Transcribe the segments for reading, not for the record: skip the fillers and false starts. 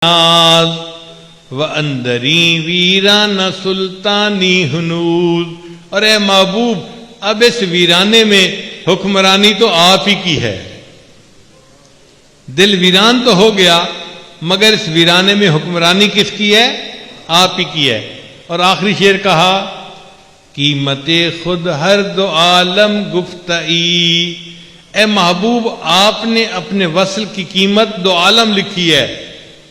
و اندری ویران سلطانی ہنوز. اور اے محبوب اب اس ویرانے میں حکمرانی تو آپ ہی کی ہے. دل ویران تو ہو گیا مگر اس ویرانے میں حکمرانی کس کی ہے؟ آپ ہی کی ہے. اور آخری شعر کہا قیمت خود ہر دو عالم گفتئی. اے محبوب آپ نے اپنے وصل کی قیمت دو عالم لکھی ہے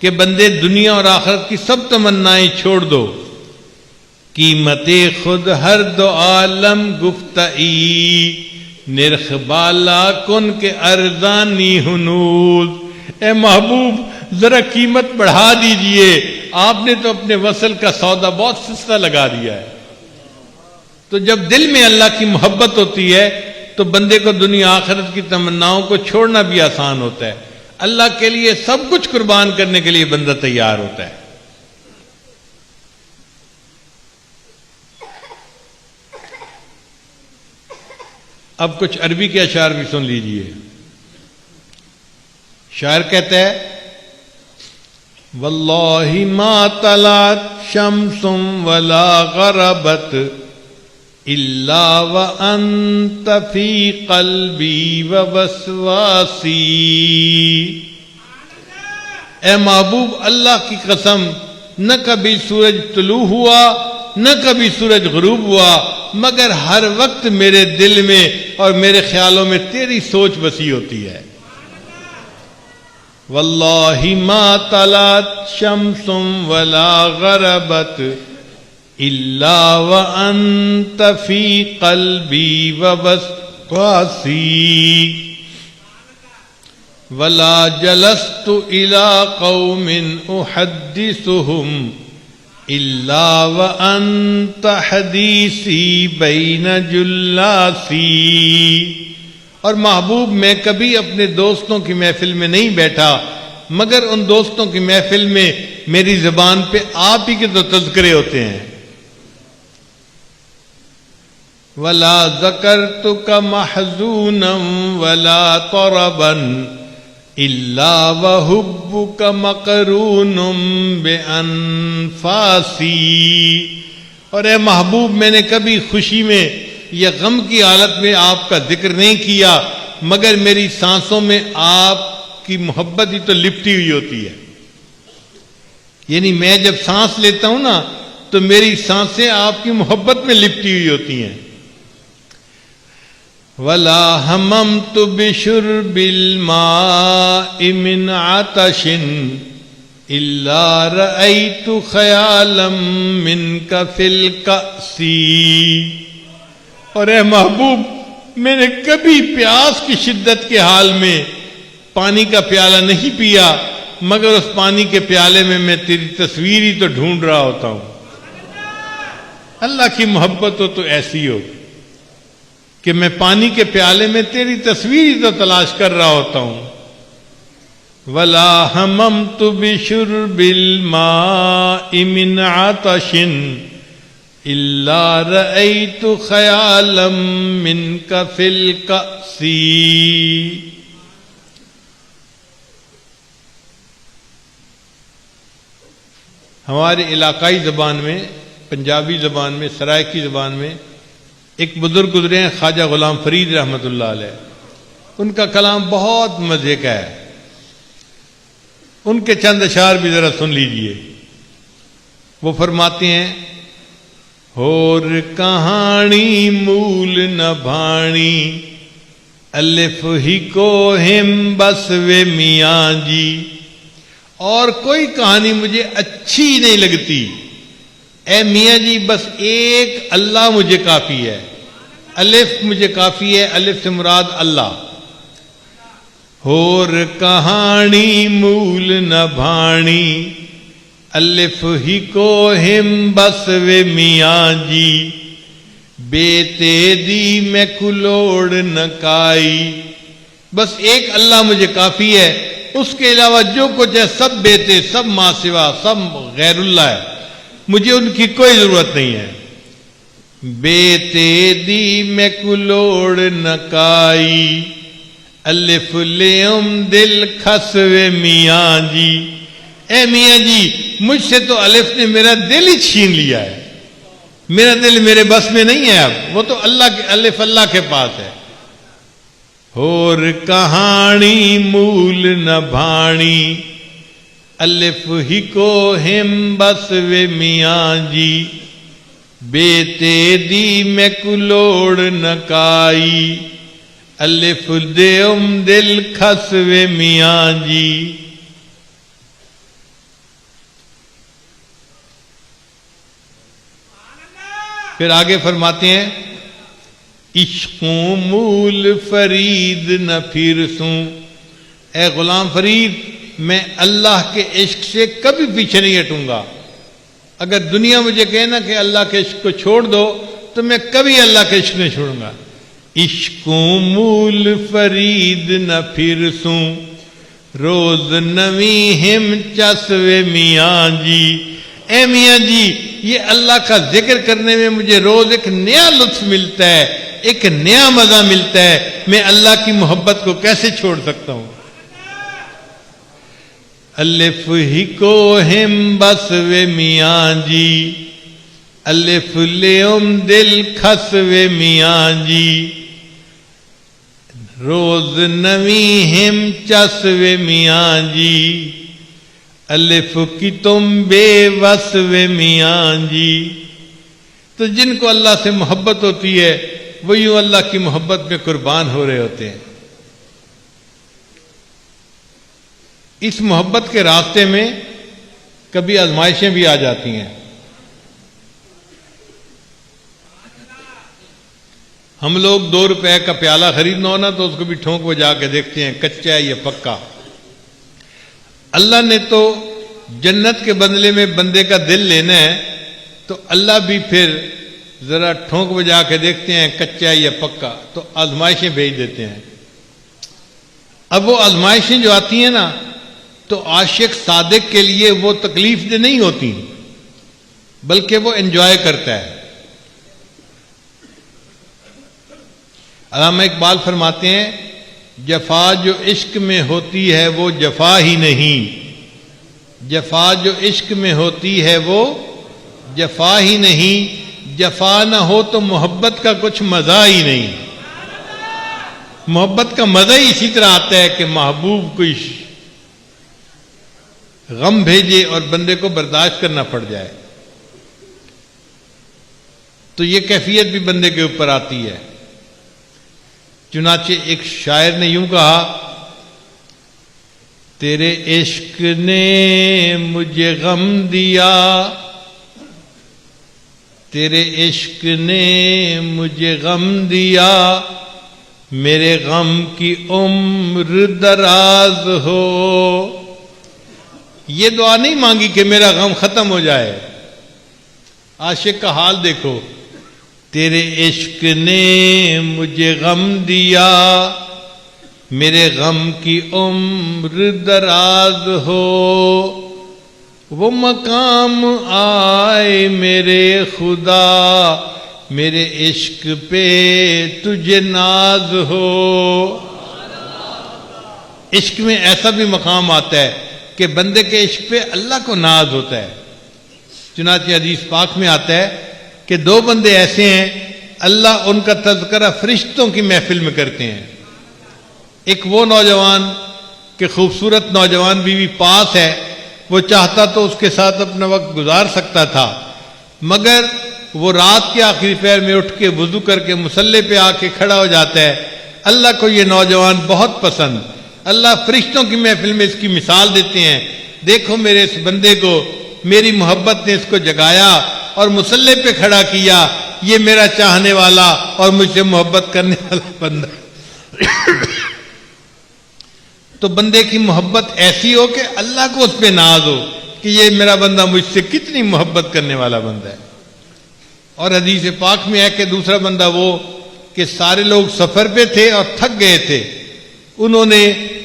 کہ بندے دنیا اور آخرت کی سب تمنائیں چھوڑ دو. قیمت خود ہر دو عالم گفتئی نرخ بالا کن کے ارزانی ہنوز. اے محبوب ذرا قیمت بڑھا دیجئے، آپ نے تو اپنے وصل کا سودا بہت سستا لگا دیا ہے. تو جب دل میں اللہ کی محبت ہوتی ہے تو بندے کو دنیا آخرت کی تمناؤں کو چھوڑنا بھی آسان ہوتا ہے. اللہ کے لیے سب کچھ قربان کرنے کے لیے بندہ تیار ہوتا ہے. اب کچھ عربی کے اشعار بھی سن لیجئے. شاعر کہتا ہے واللہ ما طلعت شمس ولا غربت الا وانت فی قلبی ووسواسی. اے محبوب اللہ کی قسم نہ کبھی سورج طلوع ہوا نہ کبھی سورج غروب ہوا مگر ہر وقت میرے دل میں اور میرے خیالوں میں تیری سوچ وسیع ہوتی ہے. واللہ ما طلعت شمس ولا غربت الا وانت فی قلبی ووسواسی ولا جلست الى قوم احدثهم الا وانت حدیثی بین جلاسی. اور محبوب میں کبھی اپنے دوستوں کی محفل میں نہیں بیٹھا مگر ان دوستوں کی محفل میں میری زبان پہ آپ ہی کے تو تذکرے ہوتے ہیں. ولا ذکرتک محزونا ولا طربا الا وحبک مقرون بانفاسی. اور اے محبوب میں نے کبھی خوشی میں یا غم کی حالت میں آپ کا ذکر نہیں کیا مگر میری سانسوں میں آپ کی محبت ہی تو لپٹی ہوئی ہوتی ہے. یعنی میں جب سانس لیتا ہوں نا تو میری سانسیں آپ کی محبت میں لپٹی ہوئی ہوتی ہیں. ولا ہممت بشرب الماء من عطش الا رأيت خیالا منك في الكأس. اور اے محبوب میں نے کبھی پیاس کی شدت کے حال میں پانی کا پیالہ نہیں پیا مگر اس پانی کے پیالے میں تیری تصویر ہی تو ڈھونڈ رہا ہوتا ہوں. اللہ کی محبت ہو تو ایسی ہو کہ میں پانی کے پیالے میں تیری تصویر ہی تو تلاش کر رہا ہوتا ہوں. ولا ہممت بشرب الماء من عطش الا رأيت خیالا منك في الكأس. ہمارے علاقائی زبان میں، پنجابی زبان میں، سرائکی زبان میں ایک بزرگ گزرے ہیں خواجہ غلام فرید رحمۃ اللہ علیہ. ان کا کلام بہت مزے کا ہے. ان کے چند اشعار بھی ذرا سن لیجئے. وہ فرماتے ہیں ہور کہانی مول نہ بھانی الف ہی کو ہم بس وے میاں جی. اور کوئی کہانی مجھے اچھی نہیں لگتی اے میاں جی، بس ایک اللہ مجھے کافی ہے. الف مجھے کافی ہے، الف سے مراد اللہ. ہور کہانی مول نہ بھانی الف ہی کو ہم بس وے میاں جی. بیتے دی میں کلوڑ نہ کائی. بس ایک اللہ مجھے کافی ہے، اس کے علاوہ جو کچھ ہے سب بیتے، سب ماں سوا، سب غیر اللہ ہے، مجھے ان کی کوئی ضرورت نہیں ہے. بیتے دی میں کلوڑ نہ کائی الف لیم دل کھسوے میاں جی. اے میاں جی مجھ سے تو الف نے میرا دل ہی چھین لیا ہے، میرا دل میرے بس میں نہیں ہے، اب وہ تو اللہ کے الف اللہ کے پاس ہے۔ اور کہانی مول نہ بھاڑی الف ہی کو ہم بس وے میاں جی، بیتے دی میں کلوڑ نہ کائی الف دیوم دل کھس وے میاں جی۔ پھر آگے فرماتے ہیں عشقوں مول فرید نہ پھرسوں، اے غلام فرید میں اللہ کے عشق سے کبھی پیچھے نہیں ہٹوں گا۔ اگر دنیا مجھے کہے نا کہ اللہ کے عشق کو چھوڑ دو تو میں کبھی اللہ کے عشق نہیں چھوڑوں گا۔ عشقوں مول فرید نہ پھرسوں، روز نویں ہم چسوے میاں جی، اے میاں جی یہ اللہ کا ذکر کرنے میں مجھے روز ایک نیا لطف ملتا ہے، ایک نیا مزہ ملتا ہے، میں اللہ کی محبت کو کیسے چھوڑ سکتا ہوں۔ الف ہی کو ہم بس وے میاں جی، الف لیوم دل کھس وے میاں جی، روز نویں ہم چس وے میاں جی، الف کی تم بے وس وے میاں جی۔ تو جن کو اللہ سے محبت ہوتی ہے وہ یوں اللہ کی محبت میں قربان ہو رہے ہوتے ہیں۔ اس محبت کے راستے میں کبھی آزمائشیں بھی آ جاتی ہیں۔ ہم لوگ 2 روپے کا پیالہ خریدنا ہونا تو اس کو بھی ٹھونک بجا کے دیکھتے ہیں کچا ہے یا پکا۔ اللہ نے تو جنت کے بدلے میں بندے کا دل لینا ہے تو اللہ بھی پھر ذرا ٹھونک بجا کے دیکھتے ہیں کچا ہے یا پکا، تو آزمائشیں بھیج دیتے ہیں۔ اب وہ آزمائشیں جو آتی ہیں نا تو عاشق صادق کے لیے وہ تکلیف دہ نہیں ہوتی بلکہ وہ انجوائے کرتا ہے۔ علامہ اقبال فرماتے ہیں جفا جو عشق میں ہوتی ہے وہ جفا ہی نہیں، جفا جو عشق میں ہوتی ہے وہ جفا ہی نہیں، جفا نہ ہو تو محبت کا کچھ مزہ ہی نہیں۔ محبت کا مزہ ہی اسی طرح آتا ہے کہ محبوب کوئی غم بھیجے اور بندے کو برداشت کرنا پڑ جائے، تو یہ کیفیت بھی بندے کے اوپر آتی ہے۔ چنانچہ ایک شاعر نے یوں کہا تیرے عشق نے مجھے غم دیا، تیرے عشق نے مجھے غم دیا، میرے غم کی عمر دراز ہو۔ یہ دعا نہیں مانگی کہ میرا غم ختم ہو جائے، عاشق کا حال دیکھو، تیرے عشق نے مجھے غم دیا، میرے غم کی عمر دراز ہو، وہ مقام آئے میرے خدا، میرے عشق پہ تجھے ناز ہو۔ عشق میں ایسا بھی مقام آتا ہے کہ بندے کے عشق پہ اللہ کو ناز ہوتا ہے۔ چنانچہ حدیث پاک میں آتا ہے کہ 2 بندے ایسے ہیں اللہ ان کا تذکرہ فرشتوں کی محفل میں کرتے ہیں۔ ایک وہ نوجوان کہ خوبصورت نوجوان بیوی پاس ہے، وہ چاہتا تو اس کے ساتھ اپنا وقت گزار سکتا تھا، مگر وہ رات کے آخری پہر میں اٹھ کے وضو کر کے مصلی پہ آ کے کھڑا ہو جاتا ہے۔ اللہ کو یہ نوجوان بہت پسند، اللہ فرشتوں کی محفل میں اس کی مثال دیتے ہیں، دیکھو میرے اس بندے کو، میری محبت نے اس کو جگایا اور مصلی پہ کھڑا کیا، یہ میرا چاہنے والا اور مجھ سے محبت کرنے والا بندہ۔ تو بندے کی محبت ایسی ہو کہ اللہ کو اس پہ ناز ہو کہ یہ میرا بندہ مجھ سے کتنی محبت کرنے والا بندہ ہے۔ اور حدیث پاک میں ہے کہ دوسرا بندہ وہ کہ سارے لوگ سفر پہ تھے اور تھک گئے تھے، انہوں نے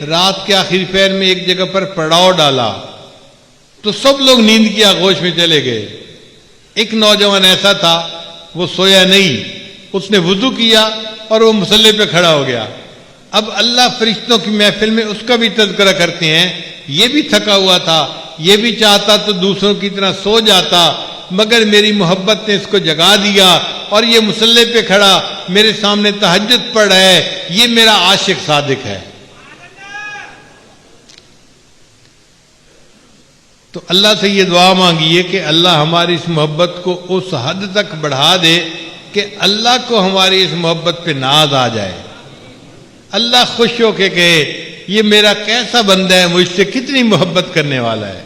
رات کے آخری پہر میں ایک جگہ پر پڑاؤ ڈالا تو سب لوگ نیند کی آغوش میں چلے گئے۔ ایک نوجوان ایسا تھا وہ سویا نہیں، اس نے وضو کیا اور وہ مصلی پہ کھڑا ہو گیا۔ اب اللہ فرشتوں کی محفل میں اس کا بھی تذکرہ کرتے ہیں، یہ بھی تھکا ہوا تھا یہ بھی چاہتا تو دوسروں کی طرح سو جاتا، مگر میری محبت نے اس کو جگا دیا اور یہ مصلی پہ کھڑا میرے سامنے تہجد پڑھ رہا ہے، یہ میرا عاشق صادق ہے۔ تو اللہ سے یہ دعا مانگیے کہ اللہ ہماری اس محبت کو اس حد تک بڑھا دے کہ اللہ کو ہماری اس محبت پہ ناز آ جائے، اللہ خوش ہو کے کہے یہ میرا کیسا بندہ ہے، مجھ سے کتنی محبت کرنے والا ہے۔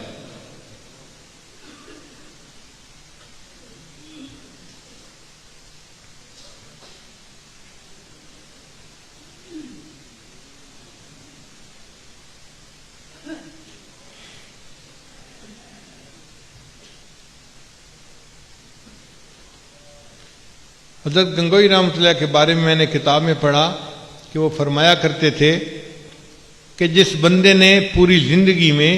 حضرت گنگوئی رحمۃ اللہ کے بارے میں نے کتاب میں پڑھا کہ وہ فرمایا کرتے تھے کہ جس بندے نے پوری زندگی میں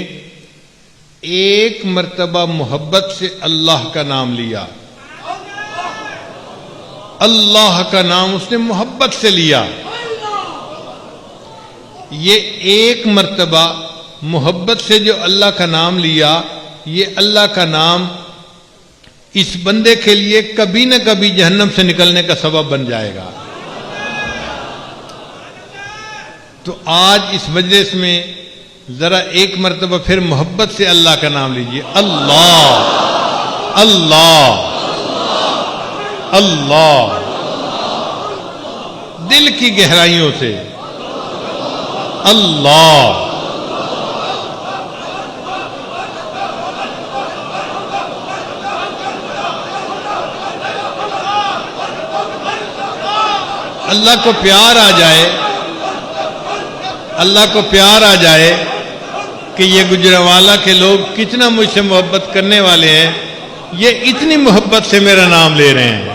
ایک مرتبہ محبت سے اللہ کا نام لیا، اللہ کا نام اس نے محبت سے لیا، یہ ایک مرتبہ محبت سے جو اللہ کا نام لیا، یہ اللہ کا نام اس بندے کے لیے کبھی نہ کبھی جہنم سے نکلنے کا سبب بن جائے گا۔ تو آج اس مجلس میں ذرا ایک مرتبہ پھر محبت سے اللہ کا نام لیجیے، اللہ اللہ اللہ، دل کی گہرائیوں سے اللہ۔ اللہ کو پیار آ جائے، اللہ کو پیار آ جائے کہ یہ گجرانوالہ کے لوگ کتنا مجھ سے محبت کرنے والے ہیں، یہ اتنی محبت سے میرا نام لے رہے ہیں۔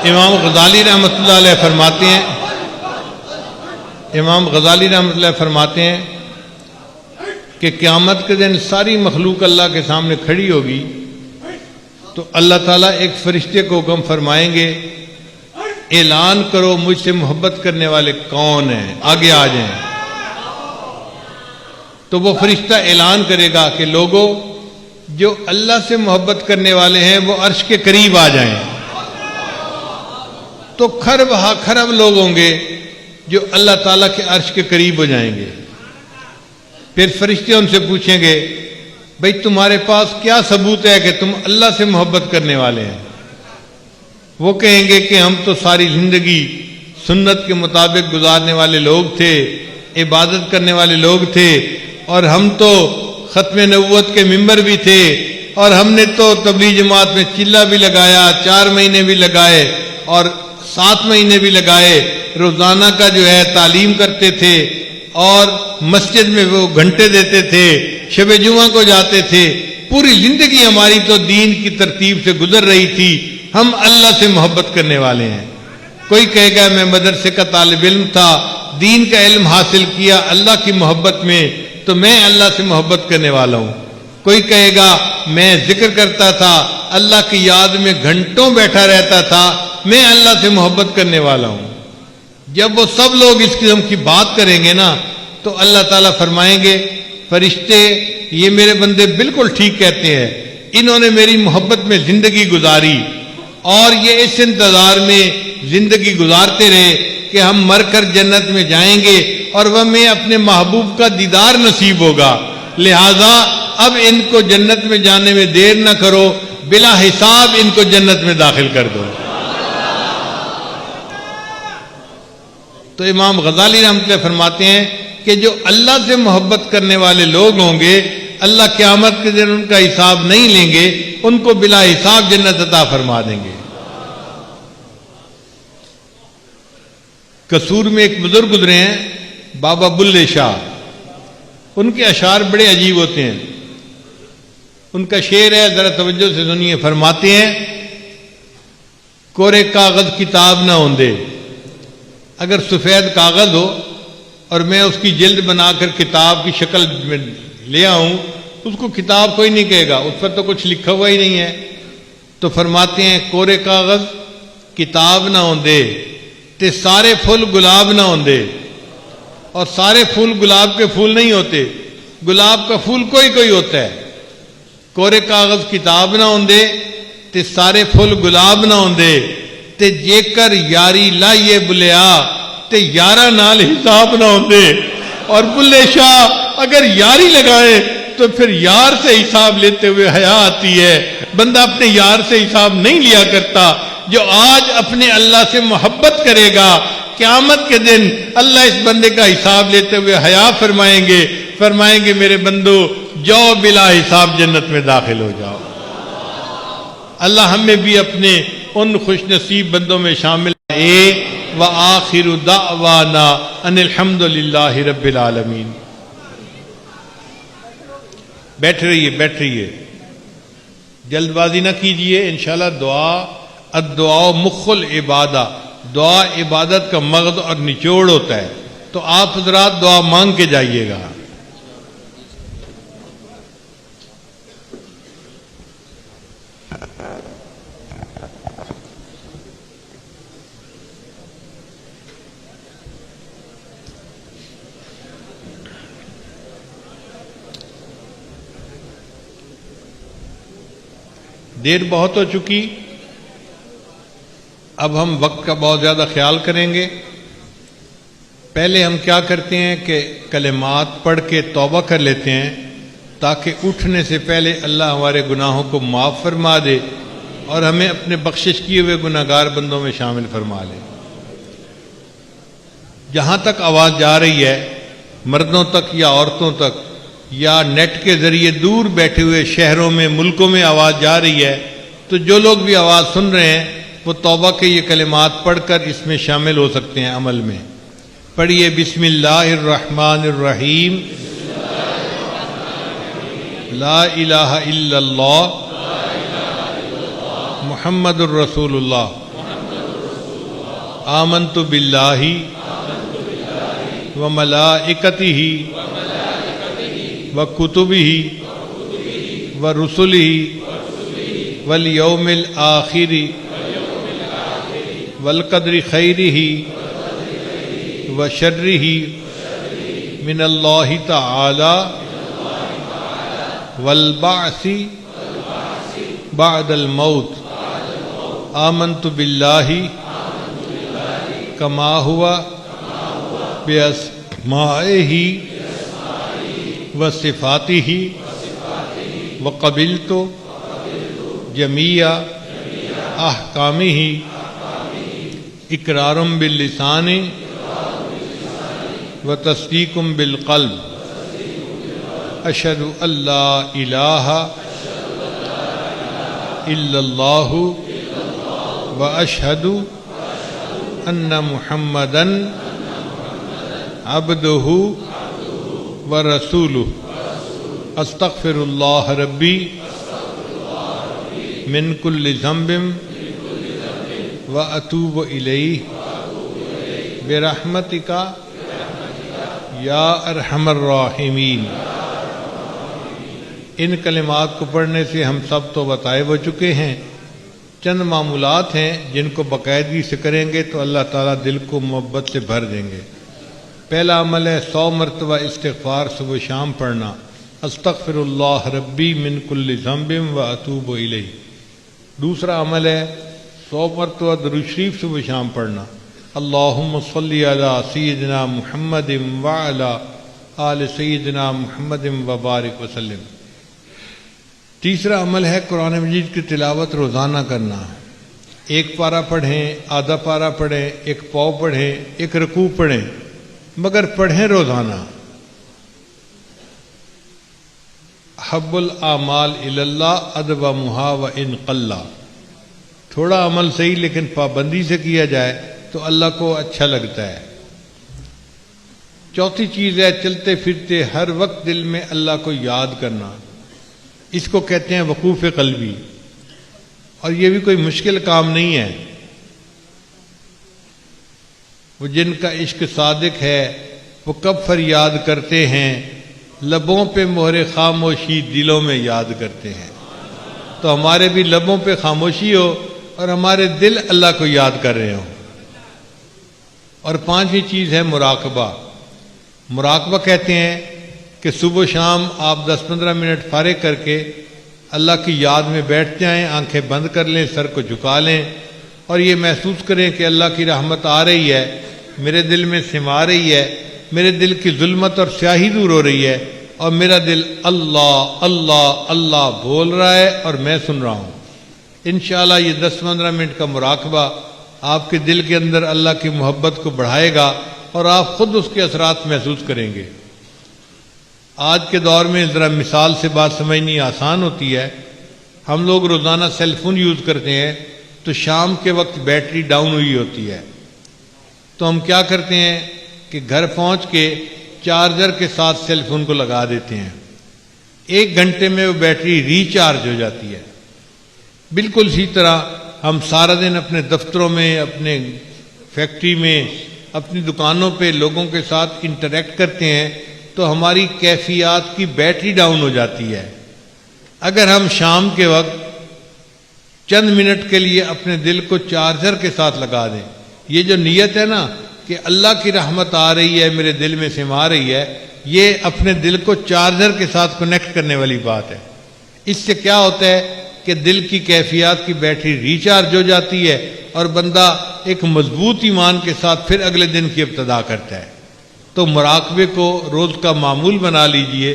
امام غزالی رحمۃ اللہ علیہ فرماتے ہیں، امام غزالی رحمۃ اللہ فرماتے ہیں کہ قیامت کے دن ساری مخلوق اللہ کے سامنے کھڑی ہوگی تو اللہ تعالیٰ ایک فرشتے کو حکم فرمائیں گے، اعلان کرو مجھ سے محبت کرنے والے کون ہیں، آگے آ جائیں۔ تو وہ فرشتہ اعلان کرے گا کہ لوگوں جو اللہ سے محبت کرنے والے ہیں وہ عرش کے قریب آ جائیں۔ تو کھرب ہا کھرب لوگ ہوں گے جو اللہ تعالیٰ کے عرش کے قریب ہو جائیں گے۔ پھر فرشتے ان سے پوچھیں گے بھئی تمہارے پاس کیا ثبوت ہے کہ تم اللہ سے محبت کرنے والے ہیں؟ وہ کہیں گے کہ ہم تو ساری زندگی سنت کے مطابق گزارنے والے لوگ تھے، عبادت کرنے والے لوگ تھے، اور ہم تو ختم نبوت کے ممبر بھی تھے، اور ہم نے تو تبلیغ جماعت میں چلہ بھی لگایا، 4 مہینے بھی لگائے اور 7 مہینے بھی لگائے، روزانہ کا جو ہے تعلیم کرتے تھے اور مسجد میں وہ گھنٹے دیتے تھے، شب جمعہ کو جاتے تھے، پوری زندگی ہماری تو دین کی ترتیب سے گزر رہی تھی، ہم اللہ سے محبت کرنے والے ہیں۔ کوئی کہے گا میں مدرسے کا طالب علم تھا، دین کا علم حاصل کیا اللہ کی محبت میں، تو میں اللہ سے محبت کرنے والا ہوں۔ کوئی کہے گا میں ذکر کرتا تھا، اللہ کی یاد میں گھنٹوں بیٹھا رہتا تھا، میں اللہ سے محبت کرنے والا ہوں۔ جب وہ سب لوگ اس قسم کی بات کریں گے نا تو اللہ تعالیٰ فرمائیں گے فرشتے یہ میرے بندے بالکل ٹھیک کہتے ہیں، انہوں نے میری محبت میں زندگی گزاری اور یہ اس انتظار میں زندگی گزارتے رہے کہ ہم مر کر جنت میں جائیں گے اور وہ میں اپنے محبوب کا دیدار نصیب ہوگا، لہذا اب ان کو جنت میں جانے میں دیر نہ کرو، بلا حساب ان کو جنت میں داخل کر دو۔ تو امام غزالی رحمۃ اللہ فرماتے ہیں کہ جو اللہ سے محبت کرنے والے لوگ ہوں گے اللہ قیامت کے دن ان کا حساب نہیں لیں گے، ان کو بلا حساب جنت عطا فرما دیں گے۔ قصور میں ایک بزرگ گزرے ہیں بابا بلے شاہ، ان کے اشعار بڑے عجیب ہوتے ہیں۔ ان کا شعر ہے، ذرا توجہ سے سنیے، فرماتے ہیں کورے کاغذ کتاب نہ ہوندے. اگر سفید کاغذ ہو اور میں اس کی جلد بنا کر کتاب کی شکل میں لے آؤں تو اس کو کتاب کوئی نہیں کہے گا، اس پر تو کچھ لکھا ہوا ہی نہیں ہے. تو فرماتے ہیں کورے کاغذ کتاب نہ ہوندے تے سارے پھول گلاب نہ ہوندے. اور سارے پھول گلاب کے پھول نہیں ہوتے، گلاب کا پھول کوئی کوئی ہوتا ہے. کورے کاغذ کتاب نہ ہوندے تے سارے پھول گلاب نہ ہوندے تے جے کر یاری لائیے بلیا تے یارہ نال حساب نہ ہوندے. اور بلے شاہ اگر یاری لگائے تو پھر یار سے حساب لیتے ہوئے حیا آتی ہے. بندہ اپنے یار سے حساب نہیں لیا کرتا. جو آج اپنے اللہ سے محبت کرے گا قیامت کے دن اللہ اس بندے کا حساب لیتے ہوئے حیا فرمائیں گے میرے بندو جاؤ بلا حساب جنت میں داخل ہو جاؤ. اللہ ہمیں بھی اپنے ان خوش نصیب بندوں میں شامل وآخر دعوانا ان الحمد للہ رب العالمین. بیٹھ رہیے جلد بازی نہ کیجئے. انشاءاللہ دعا الدعاء مخ العبادہ، دعا عبادت کا مغز اور نچوڑ ہوتا ہے. تو آپ حضرات دعا مانگ کے جائیے گا. دیر بہت ہو چکی، اب ہم وقت کا بہت زیادہ خیال کریں گے. پہلے ہم کیا کرتے ہیں کہ کلمات پڑھ کے توبہ کر لیتے ہیں تاکہ اٹھنے سے پہلے اللہ ہمارے گناہوں کو معاف فرما دے اور ہمیں اپنے بخشش کیے ہوئے گناہگار بندوں میں شامل فرما لے. جہاں تک آواز جا رہی ہے، مردوں تک یا عورتوں تک یا نیٹ کے ذریعے دور بیٹھے ہوئے شہروں میں ملکوں میں آواز جا رہی ہے، تو جو لوگ بھی آواز سن رہے ہیں وہ توبہ کے یہ کلمات پڑھ کر اس میں شامل ہو سکتے ہیں عمل میں. پڑھیے بسم اللہ الرحمن الرحیم. لا الہ الا اللہ محمد الرسول اللہ. آمنت باللہ وملائکتہ وکتبہ ورسلہ والیوم الآخر والقدر خیرہ وشرہ من اللہ تعالی والبعث بعد الموت. آمنت باللہ کما ہوا باسمائہ وصفاتہ وقبلت جمیع احکامہ اقرار باللسان وتصدیق بالقلب. اشہد ان لا الہ الا اللہ واشہد ان محمدا عبدہ ورسولہ. استغفر اللہ ربی من کل ذنب واتوب الیہ برحمتک یا ارحم الراحمین. ان کلمات کو پڑھنے سے ہم سب تو بتائے ہو چکے ہیں. چند معمولات ہیں جن کو باقاعدگی سے کریں گے تو اللہ تعالیٰ دل کو محبت سے بھر دیں گے. پہلا عمل ہے 100 مرتبہ استغفار صبح و شام پڑھنا. استغفر اللہ ربی من کل ذنب واتوب الیہ. دوسرا عمل ہے 100 مرتبہ درود شریف صبح و شام پڑھنا. اللہم صلی علی سیدنا محمد وعلی آل سیدنا محمد وبارک وسلم. تیسرا عمل ہے قرآن مجید کی تلاوت روزانہ کرنا. ایک پارہ پڑھیں، آدھا پارہ پڑھیں، ایک پاؤ پڑھیں، ایک رکوع پڑھیں، مگر پڑھیں روزانہ. حب الاعمال الی اللہ ادومھا وان قل. تھوڑا عمل صحیح لیکن پابندی سے کیا جائے تو اللہ کو اچھا لگتا ہے. چوتھی چیز ہے چلتے پھرتے ہر وقت دل میں اللہ کو یاد کرنا. اس کو کہتے ہیں وقوف قلبی. اور یہ بھی کوئی مشکل کام نہیں ہے. وہ جن کا عشق صادق ہے وہ کب فریاد کرتے ہیں، لبوں پہ مہر خاموشی دلوں میں یاد کرتے ہیں۔ تو ہمارے بھی لبوں پہ خاموشی ہو اور ہمارے دل اللہ کو یاد کر رہے ہوں۔ اور پانچویں چیز ہے مراقبہ۔ مراقبہ کہتے ہیں کہ صبح و شام آپ 10-15 منٹ فارغ کر کے اللہ کی یاد میں بیٹھ جائیں، آنکھیں بند کر لیں، سر کو جھکا لیں اور یہ محسوس کریں کہ اللہ کی رحمت آ رہی ہے، میرے دل میں سما رہی ہے، میرے دل کی ظلمت اور سیاہی دور ہو رہی ہے اور میرا دل اللہ اللہ اللہ بول رہا ہے اور میں سن رہا ہوں۔ انشاءاللہ یہ 10-15 منٹ کا مراقبہ آپ کے دل کے اندر اللہ کی محبت کو بڑھائے گا اور آپ خود اس کے اثرات محسوس کریں گے۔ آج کے دور میں ذرا مثال سے بات سمجھنی آسان ہوتی ہے۔ ہم لوگ روزانہ سیل فون یوز کرتے ہیں تو شام کے وقت بیٹری ڈاؤن ہوئی ہوتی ہے، تو ہم کیا کرتے ہیں کہ گھر پہنچ کے چارجر کے ساتھ سیل فون کو لگا دیتے ہیں، 1 گھنٹے میں وہ بیٹری ریچارج ہو جاتی ہے۔ بالکل اسی طرح ہم سارا دن اپنے دفتروں میں، اپنے فیکٹری میں، اپنی دکانوں پہ لوگوں کے ساتھ انٹریکٹ کرتے ہیں تو ہماری کیفیات کی بیٹری ڈاؤن ہو جاتی ہے۔ اگر ہم شام کے وقت چند منٹ کے لیے اپنے دل کو چارجر کے ساتھ لگا دیں، یہ جو نیت ہے نا کہ اللہ کی رحمت آ رہی ہے، میرے دل میں سما رہی ہے، یہ اپنے دل کو چارجر کے ساتھ کنیکٹ کرنے والی بات ہے۔ اس سے کیا ہوتا ہے کہ دل کی کیفیات کی بیٹری ریچارج ہو جاتی ہے اور بندہ ایک مضبوط ایمان کے ساتھ پھر اگلے دن کی ابتدا کرتا ہے۔ تو مراقبے کو روز کا معمول بنا لیجئے۔